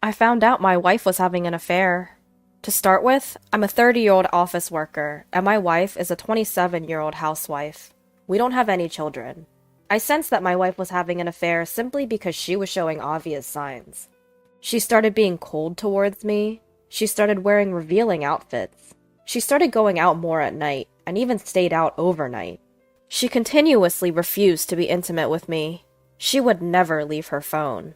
I found out my wife was having an affair. To start with, I'm a 30-year-old office worker, and my wife is a 27-year-old housewife. We don't have any children. I sensed that my wife was having an affair simply because she was showing obvious signs. She started being cold towards me. She started wearing revealing outfits. She started going out more at night, and even stayed out overnight. She continuously refused to be intimate with me. She would never leave her phone.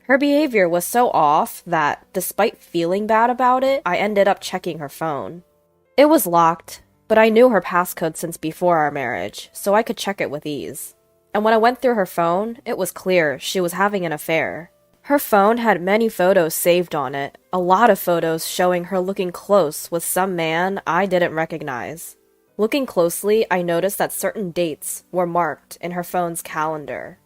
Her behavior was so off that, despite feeling bad about it, I ended up checking her phone. It was locked, but I knew her passcode since before our marriage, so I could check it with ease. And when I went through her phone, it was clear she was having an affair. Her phone had many photos saved on it, a lot of photos showing her looking close with some man I didn't recognize. Looking closely, I noticed that certain dates were marked in her phone's calendar.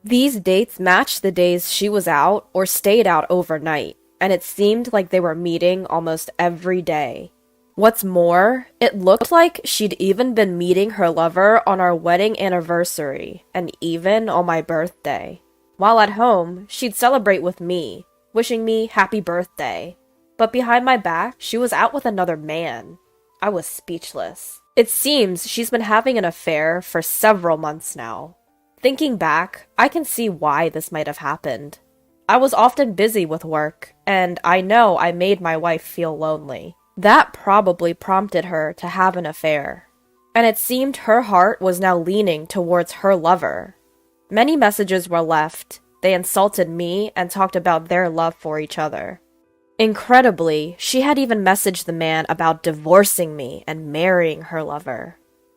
These dates matched the days she was out or stayed out overnight, and it seemed like they were meeting almost every day. What's more, it looked like she'd even been meeting her lover on our wedding anniversary, and even on my birthday. While at home, she'd celebrate with me, wishing me happy birthday. But behind my back, she was out with another man. I was speechless. It seems she's been having an affair for several months now. Thinking back, I can see why this might have happened. I was often busy with work, and I know I made my wife feel lonely. That probably prompted her to have an affair. And it seemed her heart was now leaning towards her lover. Many messages were left. They insulted me and talked about their love for each other. Incredibly, she had even messaged the man about divorcing me and marrying her lover.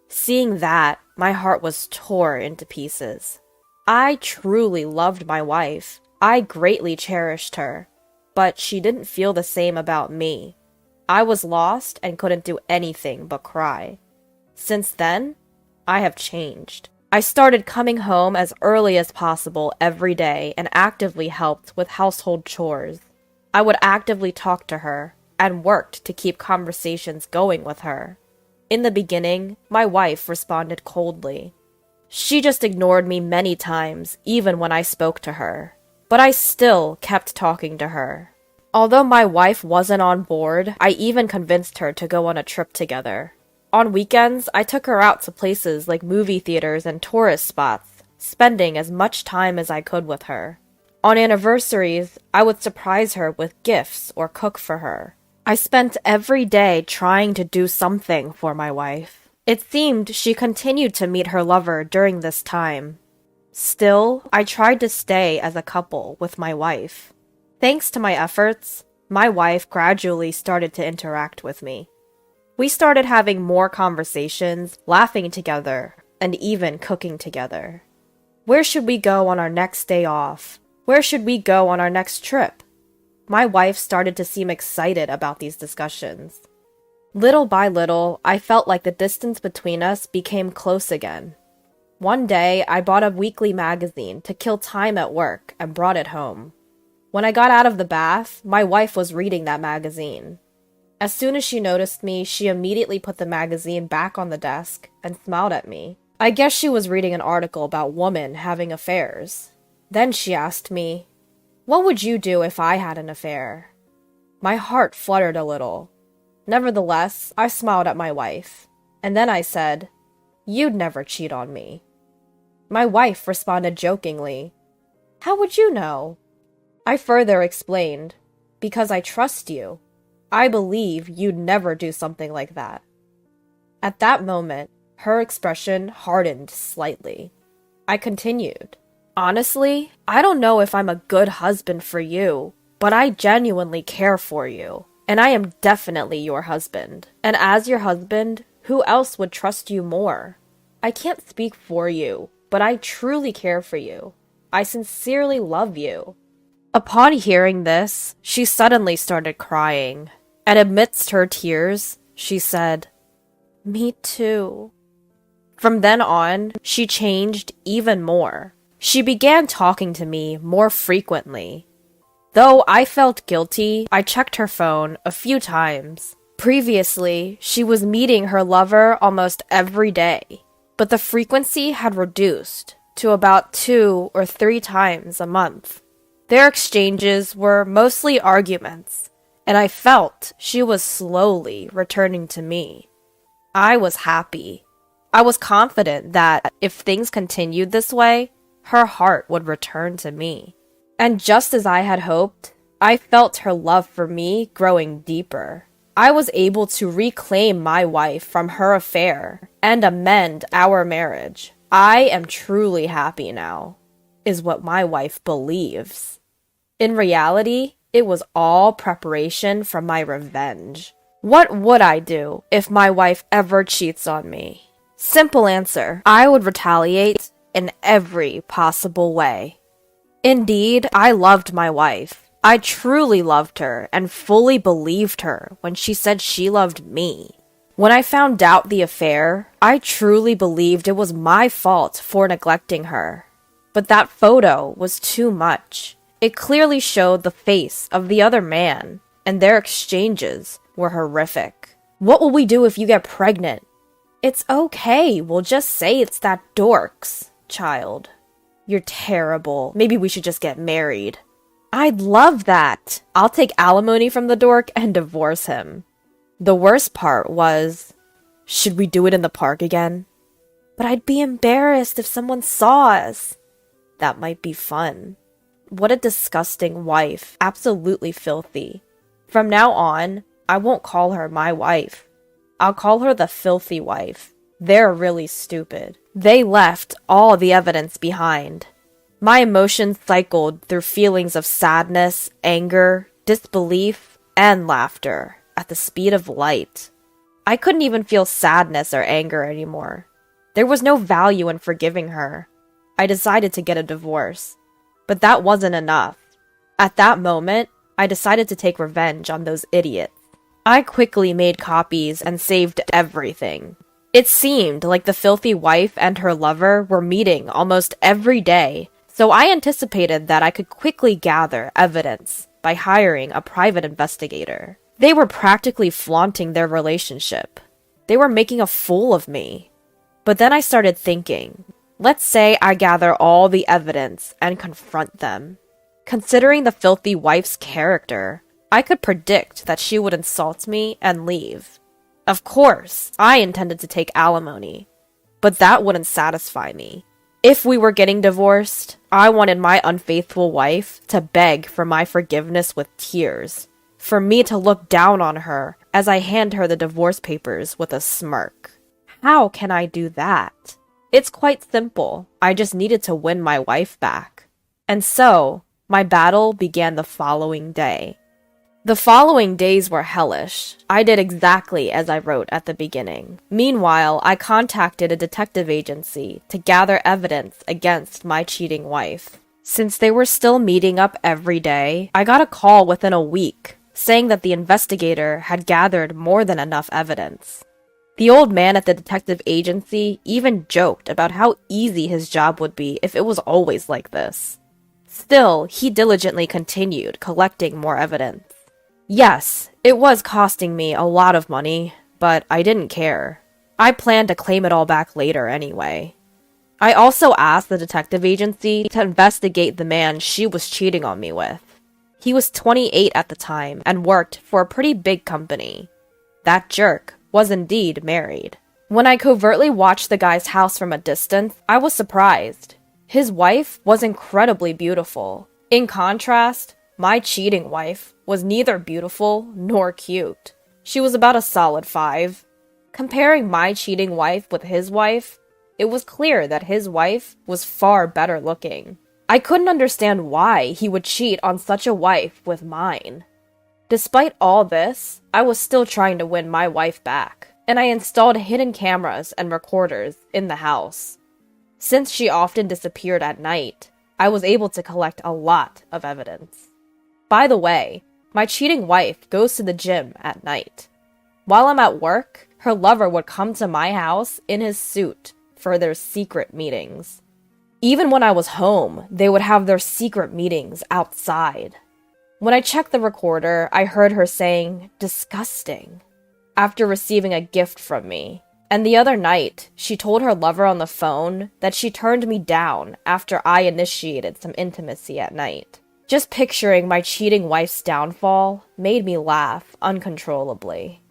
Seeing that, my heart was torn into pieces. I truly loved my wife. I greatly cherished her. But she didn't feel the same about me. I was lost and couldn't do anything but cry. Since then, I have changed. I started coming home as early as possible every day and actively helped with household chores. I would actively talk to her and worked to keep conversations going with her. In the beginning, my wife responded coldly. She just ignored me many times, even when I spoke to her. But I still kept talking to her. Although my wife wasn't on board, I even convinced her to go on a trip together. On weekends, I took her out to places like movie theaters and tourist spots, spending as much time as I could with her. On anniversaries, I would surprise her with gifts or cook for her. I spent every day trying to do something for my wife. It seemed she continued to meet her lover during this time. Still, I tried to stay as a couple with my wife. Thanks to my efforts, my wife gradually started to interact with me. We started having more conversations, laughing together, and even cooking together. Where should we go on our next day off? Where should we go on our next trip? My wife started to seem excited about these discussions. Little by little, I felt like the distance between us became close again. One day, I bought a weekly magazine to kill time at work and brought it home. When I got out of the bath, my wife was reading that magazine. As soon as she noticed me, she immediately put the magazine back on the desk and smiled at me. I guess she was reading an article about women having affairs. Then she asked me, "What would you do if I had an affair?" My heart fluttered a little. Nevertheless, I smiled at my wife. And then I said, "You'd never cheat on me." My wife responded jokingly, "How would you know?" I further explained, "Because I trust you. I believe you'd never do something like that." At that moment, her expression hardened slightly. I continued, "Honestly, I don't know if I'm a good husband for you, but I genuinely care for you, and I am definitely your husband. And as your husband, who else would trust you more? I can't speak for you, but I truly care for you. I sincerely love you." Upon hearing this, she suddenly started crying, and amidst her tears, she said, "Me too." From then on, she changed even more. She began talking to me more frequently. Though I felt guilty, I checked her phone a few times. Previously, she was meeting her lover almost every day, but the frequency had reduced to about 2 or 3 times a month. Their exchanges were mostly arguments, and I felt she was slowly returning to me. I was happy. I was confident that if things continued this way, her heart would return to me. And just as I had hoped, I felt her love for me growing deeper. I was able to reclaim my wife from her affair and amend our marriage. I am truly happy now, is what my wife believes. In reality, it was all preparation for my revenge. What would I do if my wife ever cheats on me? Simple answer, I would retaliate in every possible way. Indeed, I loved my wife. I truly loved her and fully believed her when she said she loved me. When I found out the affair, I truly believed it was my fault for neglecting her. But that photo was too much. It clearly showed the face of the other man, and their exchanges were horrific. What will we do if you get pregnant? It's okay, we'll just say it's that dork's child. You're terrible. Maybe we should just get married. I'd love that. I'll take alimony from the dork and divorce him. The worst part was, should we do it in the park again? But I'd be embarrassed if someone saw us. That might be fun. What a disgusting wife. Absolutely filthy. From now on, I won't call her my wife. I'll call her the filthy wife. They're really stupid. They left all the evidence behind. My emotions cycled through feelings of sadness, anger, disbelief, and laughter at the speed of light. I couldn't even feel sadness or anger anymore. There was no value in forgiving her. I decided to get a divorce. But that wasn't enough. At that moment, I decided to take revenge on those idiots. I quickly made copies and saved everything. It seemed like the filthy wife and her lover were meeting almost every day, so I anticipated that I could quickly gather evidence by hiring a private investigator. They were practically flaunting their relationship. They were making a fool of me. But then I started thinking, let's say I gather all the evidence and confront them. Considering the filthy wife's character, I could predict that she would insult me and leave. Of course, I intended to take alimony, but that wouldn't satisfy me. If we were getting divorced, I wanted my unfaithful wife to beg for my forgiveness with tears, for me to look down on her as I hand her the divorce papers with a smirk. How can I do that? It's quite simple. I just needed to win my wife back. And so, my battle began the following day. The following days were hellish. I did exactly as I wrote at the beginning. Meanwhile, I contacted a detective agency to gather evidence against my cheating wife. Since they were still meeting up every day, I got a call within a week saying that the investigator had gathered more than enough evidence. The old man at the detective agency even joked about how easy his job would be if it was always like this. Still, he diligently continued collecting more evidence. Yes, it was costing me a lot of money, but I didn't care. I planned to claim it all back later anyway. I also asked the detective agency to investigate the man she was cheating on me with. He was 28 at the time and worked for a pretty big company. That jerk was indeed married. When I covertly watched the guy's house from a distance, I was surprised. His wife was incredibly beautiful. In contrast, my cheating wife was neither beautiful nor cute. She was about a solid 5. Comparing my cheating wife with his wife, it was clear that his wife was far better looking. I couldn't understand why he would cheat on such a wife with mine. Despite all this, I was still trying to win my wife back, and I installed hidden cameras and recorders in the house. Since she often disappeared at night, I was able to collect a lot of evidence. By the way, my cheating wife goes to the gym at night. While I'm at work, her lover would come to my house in his suit for their secret meetings. Even when I was home, they would have their secret meetings outside. When I checked the recorder, I heard her saying, "disgusting," after receiving a gift from me. And the other night, she told her lover on the phone that she turned me down after I initiated some intimacy at night. Just picturing my cheating wife's downfall made me laugh uncontrollably.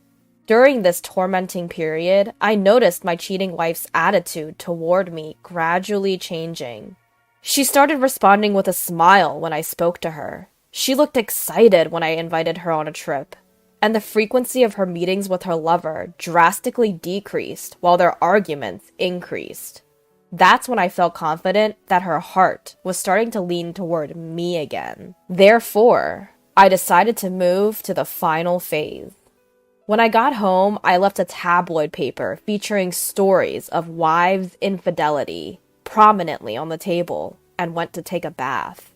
During this tormenting period, I noticed my cheating wife's attitude toward me gradually changing. She started responding with a smile when I spoke to her. She looked excited when I invited her on a trip, and the frequency of her meetings with her lover drastically decreased while their arguments increased. That's when I felt confident that her heart was starting to lean toward me again. Therefore, I decided to move to the final phase. When I got home, I left a tabloid paper featuring stories of wives' infidelity prominently on the table and went to take a bath.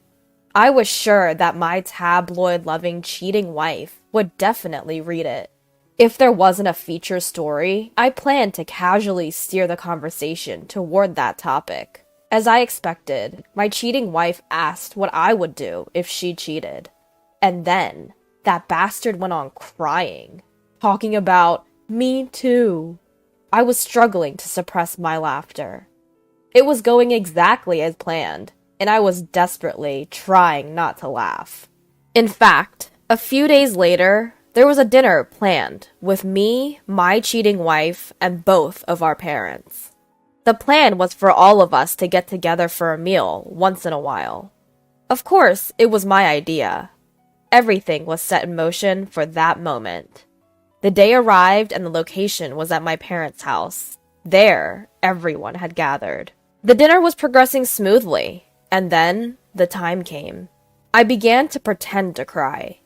I was sure that my tabloid-loving cheating wife would definitely read it. If there wasn't a feature story, I planned to casually steer the conversation toward that topic. As I expected, my cheating wife asked what I would do if she cheated. And then, that bastard went on crying, talking about, "Me too." I was struggling to suppress my laughter. It was going exactly as planned, and I was desperately trying not to laugh. In fact, a few days later, there was a dinner planned with me, my cheating wife, and both of our parents. The plan was for all of us to get together for a meal once in a while. Of course, it was my idea. Everything was set in motion for that moment. The day arrived and the location was at my parents' house. There, everyone had gathered. The dinner was progressing smoothly, and then the time came. I began to pretend to cry.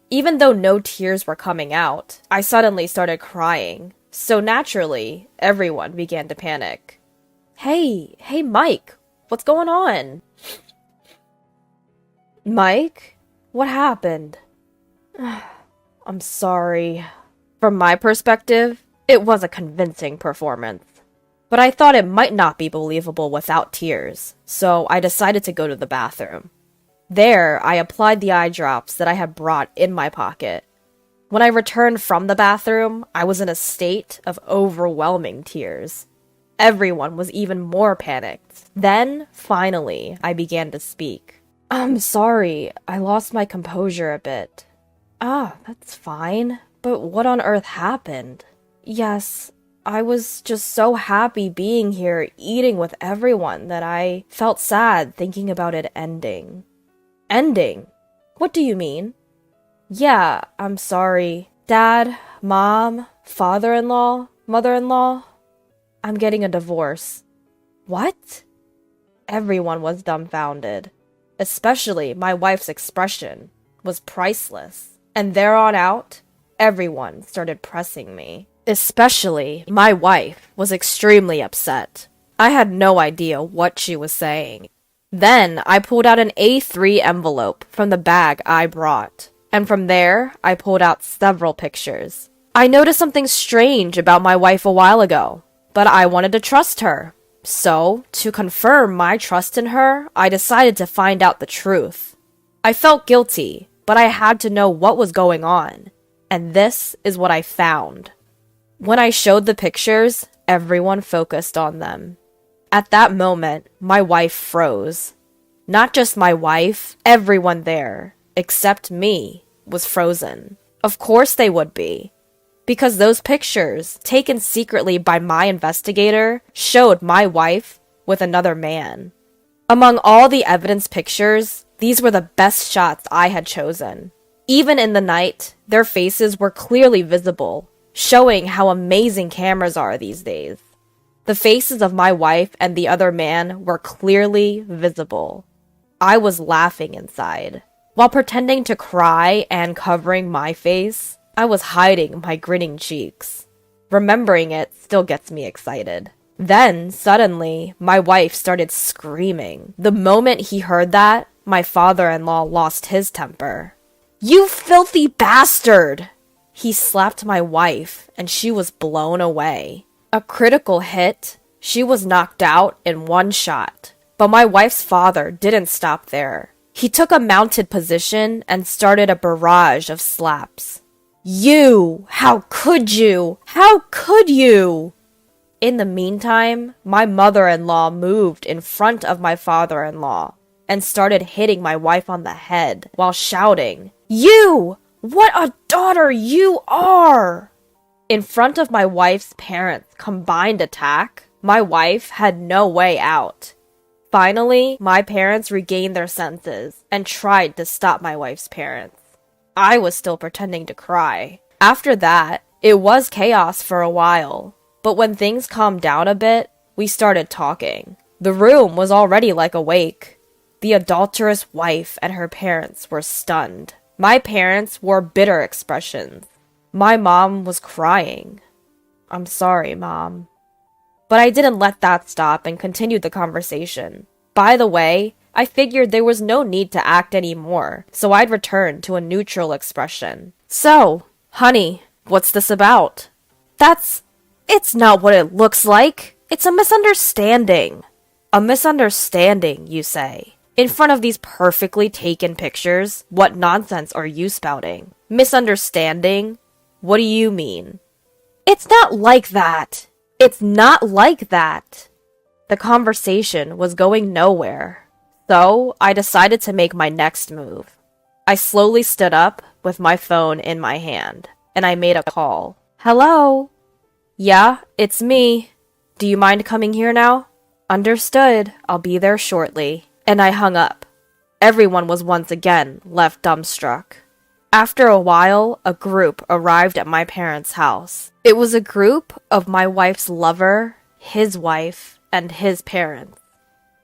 Even though no tears were coming out, I suddenly started crying, so naturally, everyone began to panic. Hey, Mike, what's going on? Mike? What happened? I'm sorry. From my perspective, it was a convincing performance. But I thought it might not be believable without tears, so I decided to go to the bathroom. There, I applied the eye drops that I had brought in my pocket. When I returned from the bathroom, I was in a state of overwhelming tears. Everyone was even more panicked. Then, finally, I began to speak. "I'm sorry, I lost my composure a bit." That's fine. But what on earth happened? Yes, I was just so happy being here, eating with everyone, that I felt sad thinking about it ending. Ending? What do you mean? Yeah, I'm sorry. Dad, Mom, father-in-law, mother-in-law. I'm getting a divorce. What? Everyone was dumbfounded. Especially my wife's expression was priceless. And there on out, everyone started pressing me. Especially my wife was extremely upset. I had no idea what she was saying. Then I pulled out an A3 envelope from the bag I brought, and from there I pulled out several pictures. I noticed something strange about my wife a while ago, but I wanted to trust her. So, to confirm my trust in her, I decided to find out the truth. I felt guilty, but I had to know what was going on, and this is what I found. When I showed the pictures, everyone focused on them. At that moment, my wife froze. Not just my wife, everyone there, except me, was frozen. Of course they would be. Because those pictures, taken secretly by my investigator, showed my wife with another man. Among all the evidence pictures, these were the best shots I had chosen. Even in the night, their faces were clearly visible, showing how amazing cameras are these days. The faces of my wife and the other man were clearly visible. I was laughing inside. While pretending to cry and covering my face, I was hiding my grinning cheeks. Remembering it still gets me excited. Then, suddenly, my wife started screaming. The moment he heard that, my father-in-law lost his temper. "You filthy bastard!" He slapped my wife, and she was blown away. A critical hit, she was knocked out in one shot. But my wife's father didn't stop there. He took a mounted position and started a barrage of slaps. "You! How could you? How could you?" In the meantime, my mother-in-law moved in front of my father-in-law. and started hitting my wife on the head while shouting, "You! What a daughter you are!" In front of my wife's parents' combined attack, my wife had no way out. Finally, my parents regained their senses and tried to stop my wife's parents. I was still pretending to cry. After that, it was chaos for a while, but when things calmed down a bit, we started talking. The room was already like awake. The adulterous wife and her parents were stunned. My parents wore bitter expressions. My mom was crying. "I'm sorry, Mom." But I didn't let that stop and continued the conversation. By the way, I figured there was no need to act anymore, so I'd return to a neutral expression. "So, honey, what's this about?" It's not what it looks like. It's a misunderstanding." "A misunderstanding, you say? In front of these perfectly taken pictures? What nonsense are you spouting? Misunderstanding? What do you mean?" "It's not like that. It's not like that." The conversation was going nowhere, so I decided to make my next move. I slowly stood up with my phone in my hand, and I made a call. "Hello?" "Yeah, it's me. Do you mind coming here now?" "Understood. I'll be there shortly." And I hung up. Everyone was once again left dumbstruck. After a while, a group arrived at my parents' house. It was a group of my wife's lover, his wife, and his parents.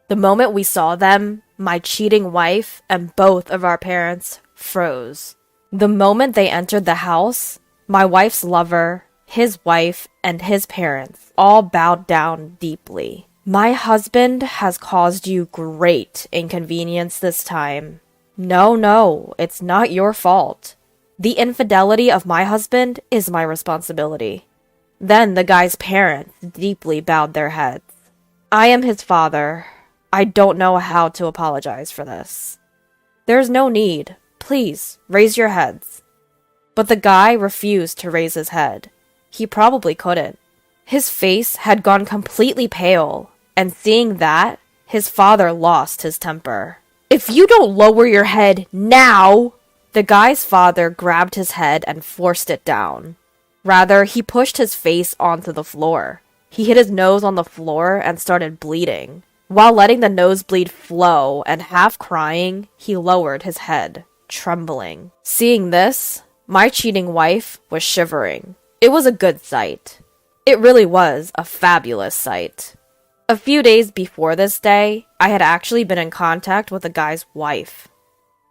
The moment we saw them, my cheating wife and both of our parents froze. The moment they entered the house, my wife's lover, his wife, and his parents all bowed down deeply. "My husband has caused you great inconvenience this time. No, it's not your fault. The infidelity of my husband is my responsibility." Then the guy's parents deeply bowed their heads. "I am his father. I don't know how to apologize for this." "There's no need. Please, raise your heads." But the guy refused to raise his head. He probably couldn't. His face had gone completely pale, and seeing that, his father lost his temper. "If you don't lower your head now!" The guy's father grabbed his head and forced it down. Rather, he pushed his face onto the floor. He hit his nose on the floor and started bleeding. While letting the nosebleed flow and half crying, he lowered his head, trembling. Seeing this, my cheating wife was shivering. It was a good sight. It really was a fabulous sight. A few days before this day, I had actually been in contact with the guy's wife.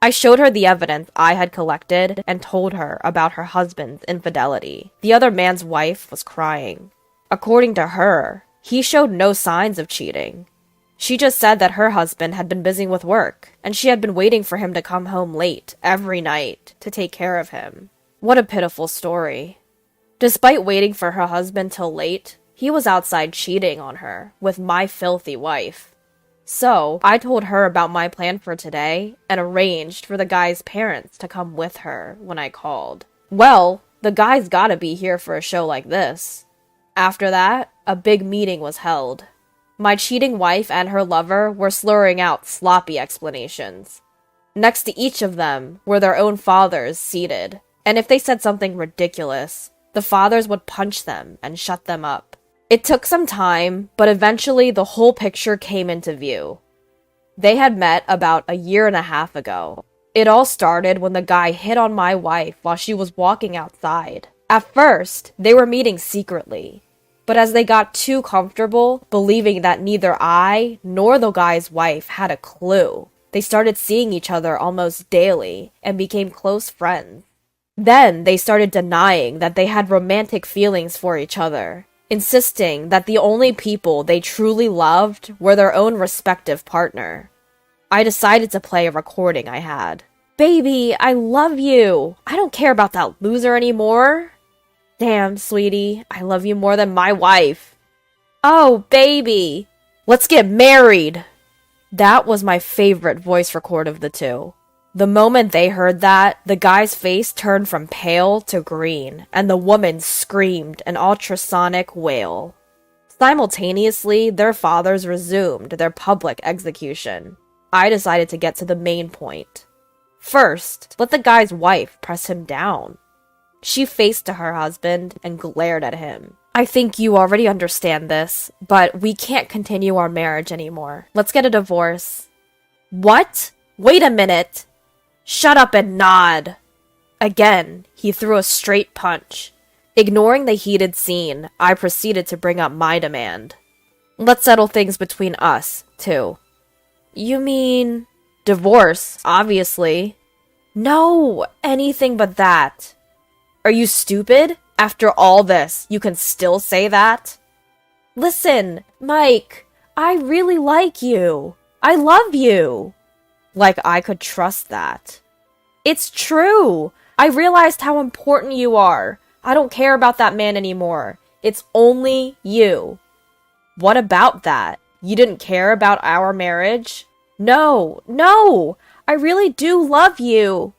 I showed her the evidence I had collected and told her about her husband's infidelity. The other man's wife was crying. According to her, he showed no signs of cheating. She just said that her husband had been busy with work, and she had been waiting for him to come home late every night to take care of him. What a pitiful story. Despite waiting for her husband till late, he was outside cheating on her with my filthy wife. So, I told her about my plan for today and arranged for the guy's parents to come with her when I called. Well, the guy's gotta be here for a show like this. After that, a big meeting was held. My cheating wife and her lover were slurring out sloppy explanations. Next to each of them were their own fathers seated, and if they said something ridiculous, the fathers would punch them and shut them up. It took some time, but eventually the whole picture came into view. They had met about a year and a half ago. It all started when the guy hit on my wife while she was walking outside. At first, they were meeting secretly, but as they got too comfortable, believing that neither I nor the guy's wife had a clue, they started seeing each other almost daily and became close friends. Then they started denying that they had romantic feelings for each other, insisting that the only people they truly loved were their own respective partner. I decided to play a recording I had. "Baby, I love you. I don't care about that loser anymore." "Damn, sweetie, I love you more than my wife." "Oh, baby, let's get married." That was my favorite voice record of the two. The moment they heard that, the guy's face turned from pale to green, and the woman screamed an ultrasonic wail. Simultaneously, their fathers resumed their public execution. I decided to get to the main point. First, let the guy's wife press him down. She faced to her husband and glared at him. I think you already understand this, but we can't continue our marriage anymore. Let's get a divorce. What? Wait a minute. Shut up and nod. Again, he threw a straight punch. Ignoring the heated scene, I proceeded to bring up my demand. Let's settle things between us, too. You mean divorce, obviously. No, anything but that. Are you stupid? After all this, you can still say that? Listen, Mike, I really like you. I love you. Like I could trust that. It's true. I realized how important you are. I don't care about that man anymore. It's only you. What about that? You didn't care about our marriage? No, I really do love you.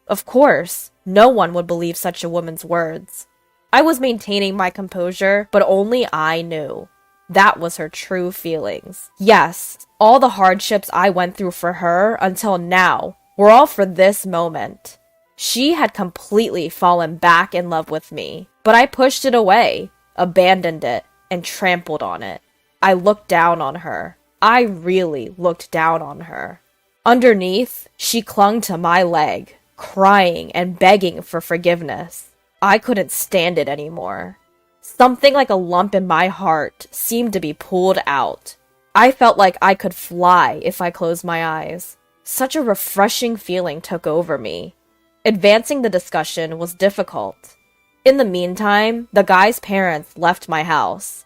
Of course, no one would believe such a woman's words. I was maintaining my composure, but only I knew. That was her true feelings. Yes, all the hardships I went through for her until now were all for this moment. She had completely fallen back in love with me, but I pushed it away, abandoned it, and trampled on it. I looked down on her. I really looked down on her. Underneath, she clung to my leg, crying and begging for forgiveness. I couldn't stand it anymore. Something like a lump in my heart seemed to be pulled out. I felt like I could fly if I closed my eyes. Such a refreshing feeling took over me. Advancing the discussion was difficult. In the meantime, the guy's parents left my house.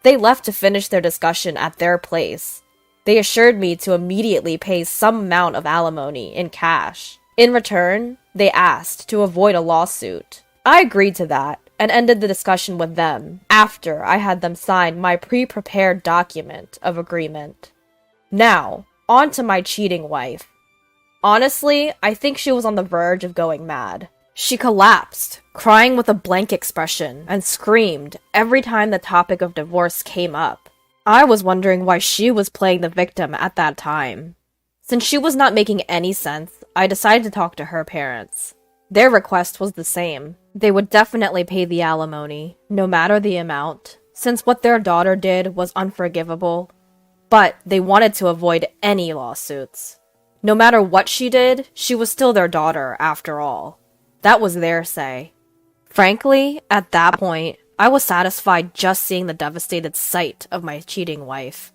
They left to finish their discussion at their place. They assured me to immediately pay some amount of alimony in cash. In return, they asked to avoid a lawsuit. I agreed to that and ended the discussion with them after I had them sign my pre-prepared document of agreement. Now, on to my cheating wife. Honestly, I think she was on the verge of going mad. She collapsed, crying with a blank expression, and screamed every time the topic of divorce came up. I was wondering why she was playing the victim at that time. Since she was not making any sense, I decided to talk to her parents. Their request was the same. They would definitely pay the alimony, no matter the amount, since what their daughter did was unforgivable. But they wanted to avoid any lawsuits. No matter what she did, she was still their daughter, after all. That was their say. Frankly, at that point, I was satisfied just seeing the devastated sight of my cheating wife.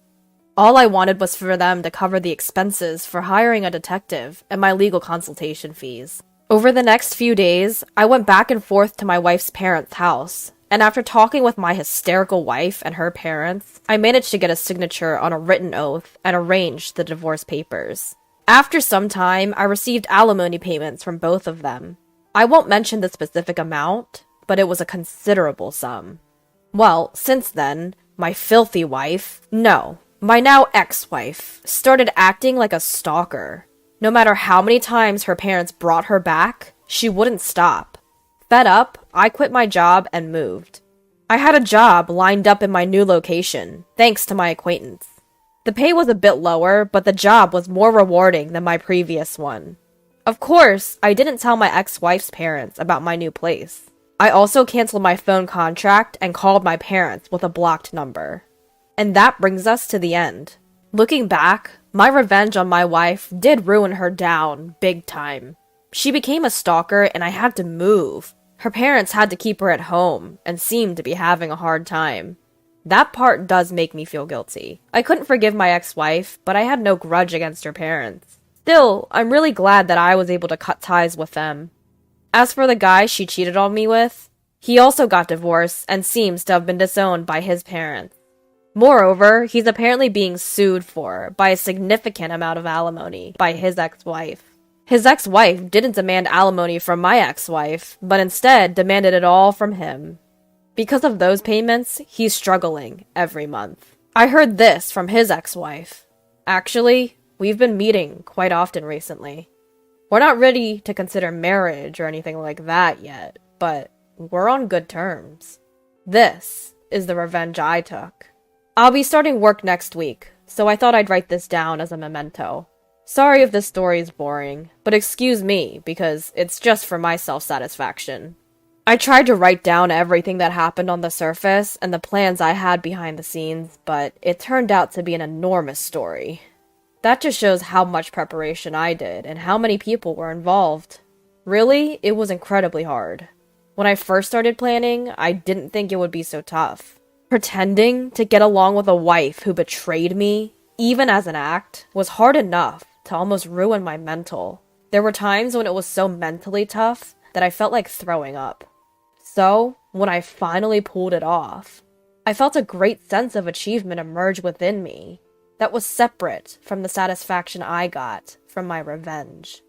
All I wanted was for them to cover the expenses for hiring a detective and my legal consultation fees. Over the next few days, I went back and forth to my wife's parents' house, and after talking with my hysterical wife and her parents, I managed to get a signature on a written oath and arranged the divorce papers. After some time, I received alimony payments from both of them. I won't mention the specific amount, but it was a considerable sum. Well, since then, my filthy wife, no, my now ex-wife, started acting like a stalker. No matter how many times her parents brought her back, she wouldn't stop. Fed up, I quit my job and moved. I had a job lined up in my new location, thanks to my acquaintance. The pay was a bit lower, but the job was more rewarding than my previous one. Of course, I didn't tell my ex-wife's parents about my new place. I also canceled my phone contract and called my parents with a blocked number. And that brings us to the end. Looking back, my revenge on my wife did ruin her down big time. She became a stalker and I had to move. Her parents had to keep her at home and seemed to be having a hard time. That part does make me feel guilty. I couldn't forgive my ex-wife, but I had no grudge against her parents. Still, I'm really glad that I was able to cut ties with them. As for the guy she cheated on me with, he also got divorced and seems to have been disowned by his parents. Moreover, he's apparently being sued for by a significant amount of alimony by his ex-wife. His ex-wife didn't demand alimony from my ex-wife, but instead demanded it all from him. Because of those payments, he's struggling every month. I heard this from his ex-wife. Actually, we've been meeting quite often recently. We're not ready to consider marriage or anything like that yet, but we're on good terms. This is the revenge I took. I'll be starting work next week, so I thought I'd write this down as a memento. Sorry if this story is boring, but excuse me, because it's just for my self-satisfaction. I tried to write down everything that happened on the surface and the plans I had behind the scenes, but it turned out to be an enormous story. That just shows how much preparation I did and how many people were involved. Really, it was incredibly hard. When I first started planning, I didn't think it would be so tough. Pretending to get along with a wife who betrayed me, even as an act, was hard enough to almost ruin my mental. There were times when it was so mentally tough that I felt like throwing up. So, when I finally pulled it off, I felt a great sense of achievement emerge within me that was separate from the satisfaction I got from my revenge.